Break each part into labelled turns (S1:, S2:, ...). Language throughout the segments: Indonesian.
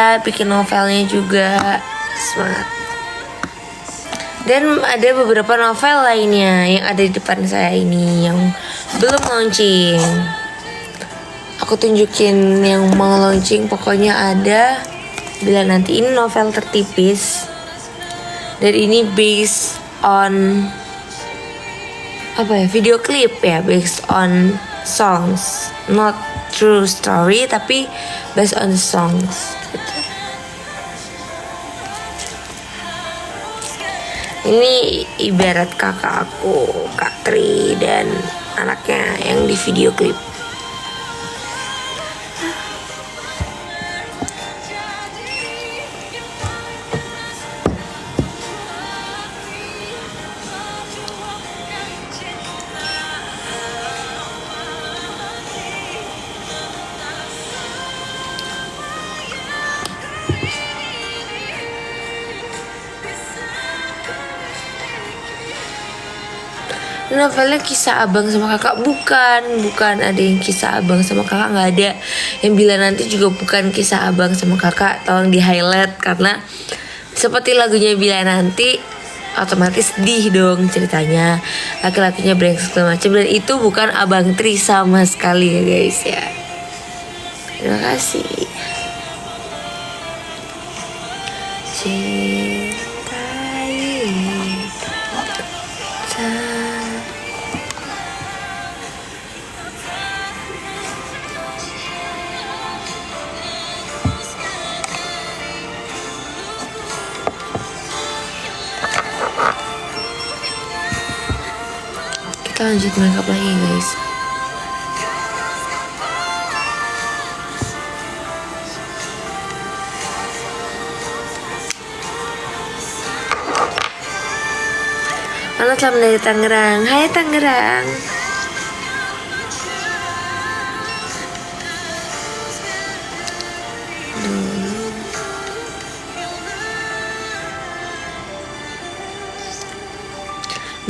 S1: ya, bikin novelnya juga. Semangat. Dan ada beberapa novel lainnya yang ada di depan saya ini yang belum launching. Aku tunjukin yang mau launching, pokoknya ada. Bila nanti ini novel tertipis. Dan ini based on video klip ya, based on songs, not true story tapi based on songs gitu. Ini ibarat kakak aku, Kak Tri, dan anaknya yang di video klip. Novelnya kisah abang sama kakak, bukan ada yang kisah abang sama kakak, nggak ada. Yang bila nanti juga bukan kisah abang sama kakak, tolong di highlight karena seperti lagunya Bila Nanti otomatis sedih dong ceritanya, laki-lakinya brengsek segala macam, dan itu bukan abang Tri sama sekali ya guys ya. Terima kasih. Kita lanjut makeup lagi guys. Halo, selamat dari Tangerang. Hai Tangerang.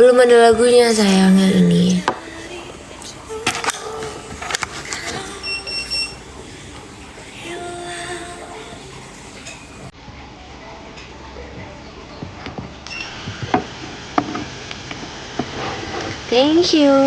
S1: Belum ada lagunya sayang yang ini. Thank you.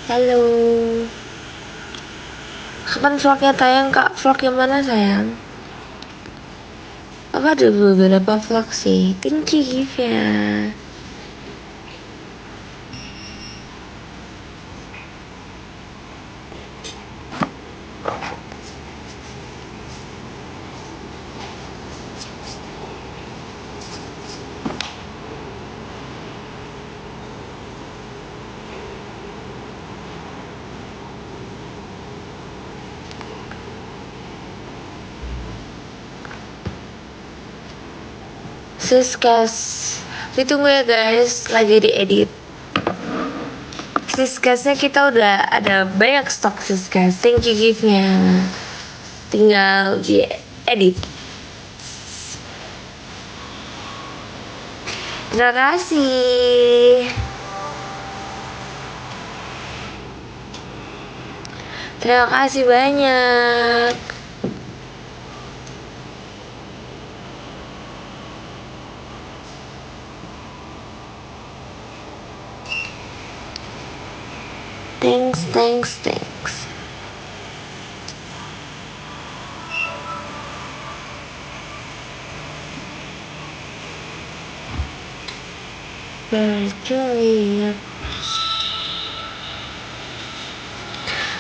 S1: Halo. Kapan vlognya tayang kak? Vlog yang mana sayang? Aku ada beberapa vlog sih. Thank you ya. Siskas, ditunggu ya guys, lagi diedit. Siskasnya kita udah ada banyak stok siskas. Thank you gift-nya. Tinggal diedit. Terima kasih. Terima kasih banyak. Thanks.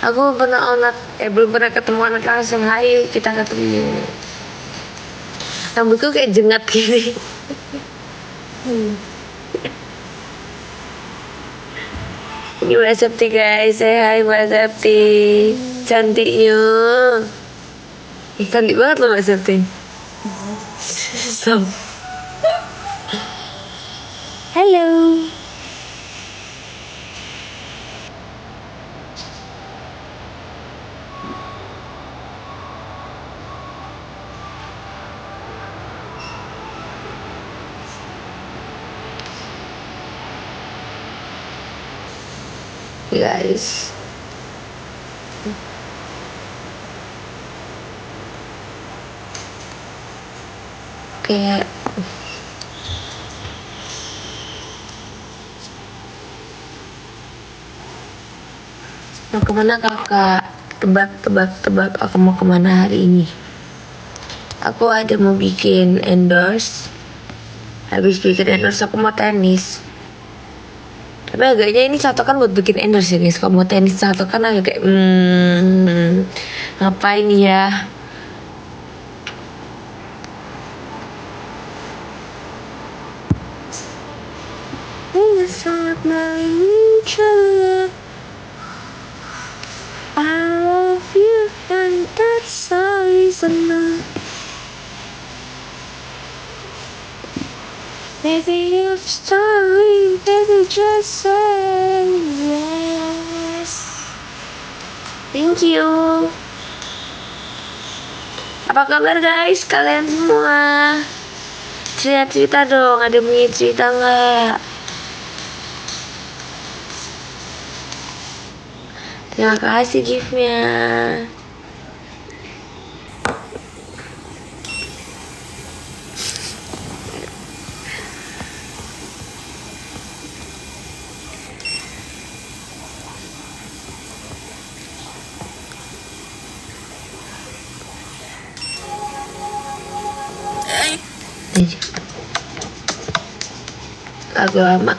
S1: Aku belum pernah ketemu anak langsung. Hai, kita ketemu. Rambutku kayak jengat gini. Ini Mbak Septi guys, hai Mbak Septi. Cantiknya. Cantik banget loh Mbak Septi. So. Halo. guys. Kayak mau kemana kakak? Tebak aku mau kemana hari ini? Aku ada mau bikin endorse. Habis bikin endorse aku mau tenis. Tapi agaknya ini satu kan buat bikin endorse ya guys. Kalau mau tenis satu kan agak kayak ngapain ya? Ini sangat mencoba. I love you and that's the reason. Maybe you're sorry, baby, just say yes. Thank you. Apa kabar guys, kalian semua? Cerita dong, ada mau cerita nggak? Terima kasih giftnya. Lagu lama.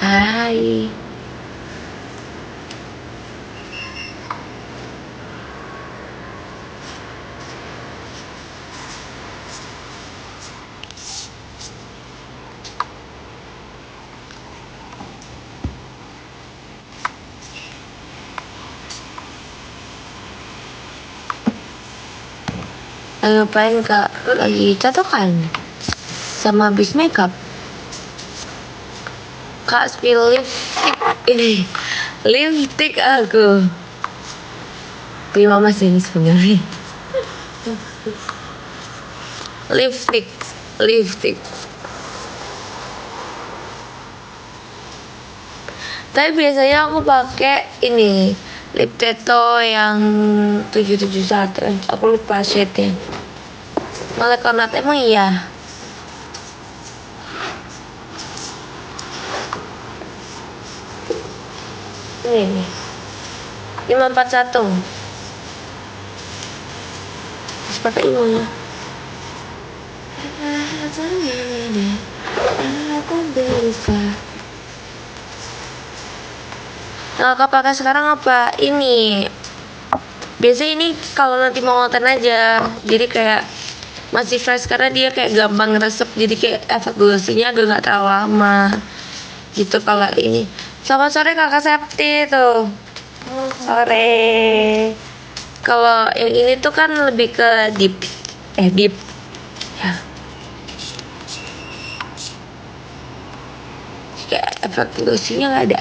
S1: Hai. Ngapain kak? Lagi catokan sama habis makeup. Kak spill lipstick ini. Lipstick aku. Terima kasih ini sebenarnya. Lipstick. Tapi biasanya aku pakai ini lip tattoo yang 771. Aku lupa shade-nya. Malah karena emang iya. Ini 541. Terus pakai ini. Nah, kak pakai sekarang apa? Ini. Biasanya ini kalau nanti mau ngonten aja. Jadi kayak masih fresh karena dia kayak gampang ngeresep. Jadi kayak efek glossy-nya agak gak terlalu lama. Gitu kalau ini. Selamat sore kakak Septi tuh. Sore. Kalau yang ini tuh kan lebih ke deep. Ya. Kayak efek glossy-nya gak ada.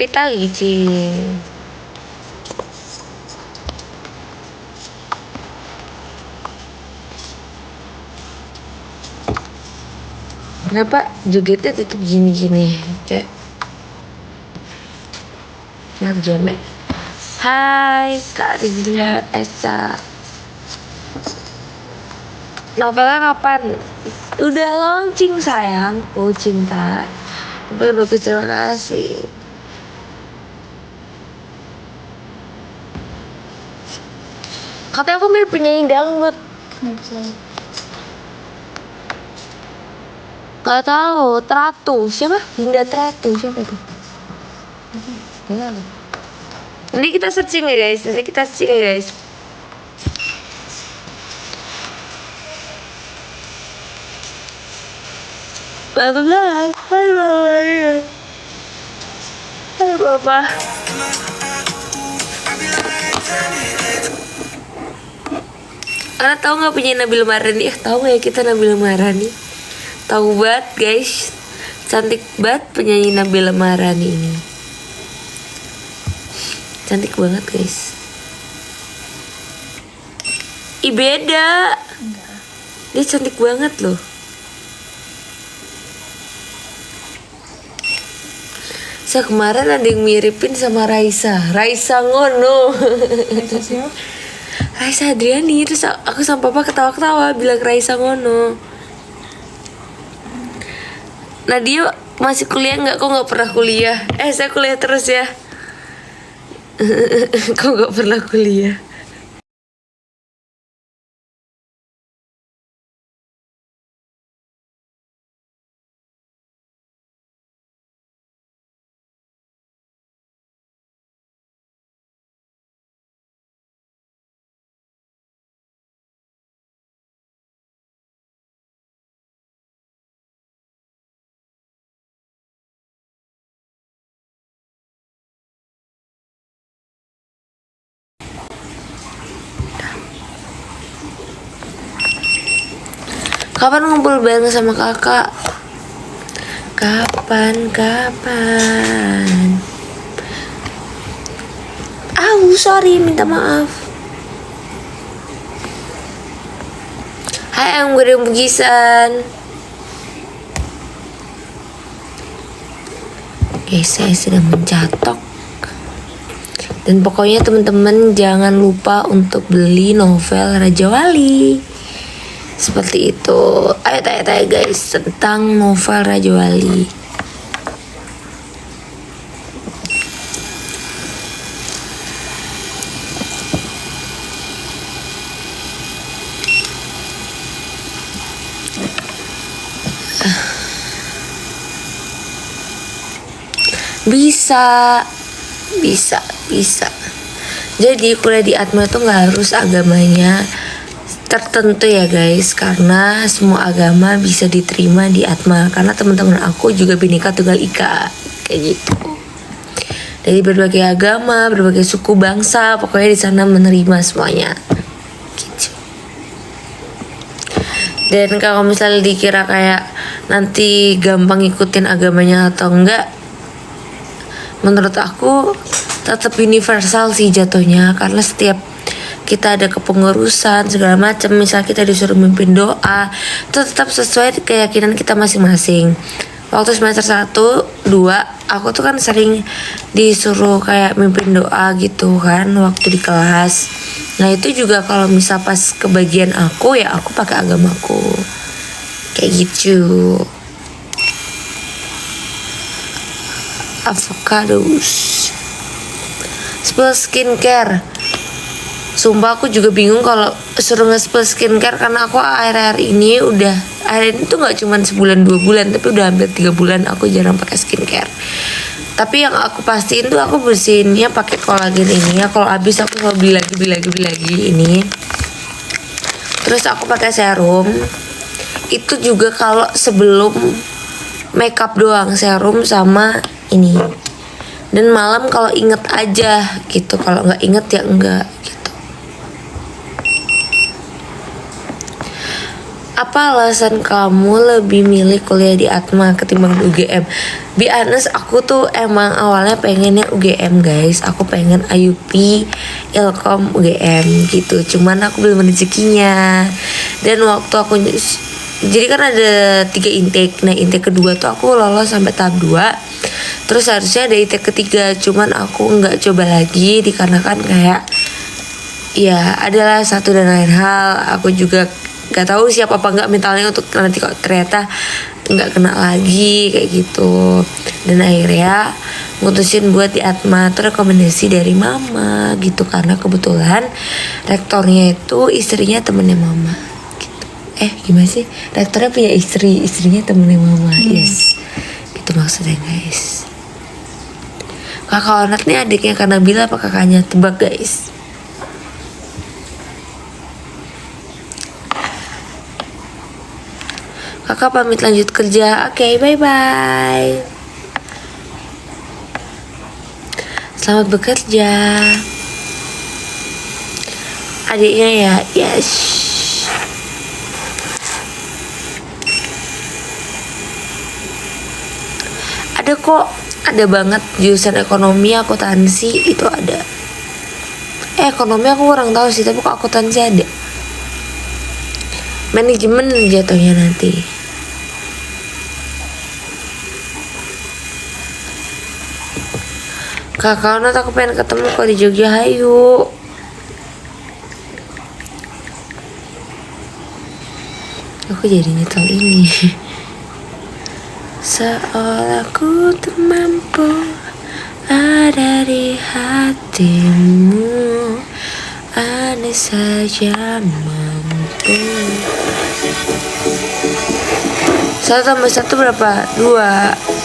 S1: Pita licin. Kenapa jogetnya tetap gini-gini? Kayak jamet. Hai Kak Rizla Esa. Novelnya kapan? Udah launching sayangku cinta. Bagus, terima kasih. Katanya aku mirip penyanyi dangdut. Gak tahu, Tratu siapa? Dinda Tratu siapa itu? Nanti kita searching ya guys. Bye. Halo Bapak. Karena tahu nggak punya Nabila Marani? Tahu nggak ya kita Nabila Marani? Tahu banget guys, cantik banget penyanyi Nabila Marani ini. Cantik banget guys. Ih beda. Dia cantik banget loh. Saya kemarin ada yang miripin sama Raisa Ngono.
S2: Raisa siapa?
S1: Raisa Adriani. Terus aku sama papa ketawa-ketawa bilang Raisa Ngono. Nah dia masih kuliah nggak? Kok nggak pernah kuliah? Saya kuliah terus ya. Kok nggak pernah kuliah? Kapan ngumpul bareng sama kakak? Kapan? Sorry, minta maaf. Hai, I'm Gureng Bugisan. Guys, saya sedang mencatok. Dan pokoknya teman-teman jangan lupa untuk beli novel Raja Wali. Seperti itu. Ayo tanya-tanya guys tentang novel Raja Wali. Bisa. Jadi kuliah di Atma itu nggak harus agamanya tertentu ya guys, karena semua agama bisa diterima di Atma. Karena teman-teman aku juga Bhinneka Tunggal Ika kayak gitu. Dari berbagai agama, berbagai suku bangsa, pokoknya di sana menerima semuanya. Gitu. Dan kalau misalnya dikira kayak nanti gampang ikutin agamanya atau enggak, menurut aku tetap universal sih jatuhnya, karena setiap kita ada kepengurusan segala macam, misal kita disuruh mimpin doa, itu tetap sesuai keyakinan kita masing-masing. Waktu semester 1, 2 aku tuh kan sering disuruh kayak mimpin doa gitu kan waktu di kelas. Nah itu juga kalau misal pas kebagian aku ya aku pakai agamaku kayak gitu. Avocados. Spill skincare. Sumpah aku juga bingung kalau suruh nge-spill skincare, karena aku akhir-akhir ini tuh nggak cuma sebulan 2 bulan, tapi udah hampir 3 bulan aku jarang pakai skincare. Tapi yang aku pastiin tuh aku bersihinnya pakai kolagen ini ya. Kalau habis aku selalu beli lagi ini. Terus aku pakai serum. Itu juga kalau sebelum makeup doang, serum sama ini. Dan malam kalau inget aja gitu, kalau nggak inget ya enggak gitu. Apa alasan kamu lebih milih kuliah di Atma ketimbang di UGM? Be honest, aku tuh emang awalnya pengennya UGM guys. Aku pengen IUP, Ilkom, UGM gitu. Cuman aku belum rezekinya. Dan waktu aku jadi kan ada 3 intake. Nah intake kedua tuh aku lolos sampai tahap 2. Terus harusnya ada intake ketiga, cuman aku nggak coba lagi dikarenakan kayak ya adalah satu dan lain hal. Aku juga nggak tahu siapa apa nggak mentalnya untuk nanti kok ternyata nggak kena lagi kayak gitu. Dan akhirnya mutusin buat di Atma tuh rekomendasi dari mama gitu, karena kebetulan rektornya itu istrinya temennya mama gitu. Gimana sih, rektornya punya istrinya temennya mama. Yes, gitu maksudnya guys. Kakak Onat nih adiknya Kak Nabila apa kakaknya? Tebak guys. Kakak pamit lanjut kerja. Oke, bye-bye. Selamat bekerja. Adiknya ya, yes. Ada kok, ada banget jurusan ekonomi akuntansi itu ada. ekonomi aku kurang tahu sih, tapi kok akuntansi ada. Manajemen jatuhnya nanti. Kakak Onat aku pengen ketemu kok di Jogja, hayu. Aku jadi nyetel ini. Seolah ku tak mampu ada di hatimu, andai saja mampu. 1 tambah 1 berapa? 2.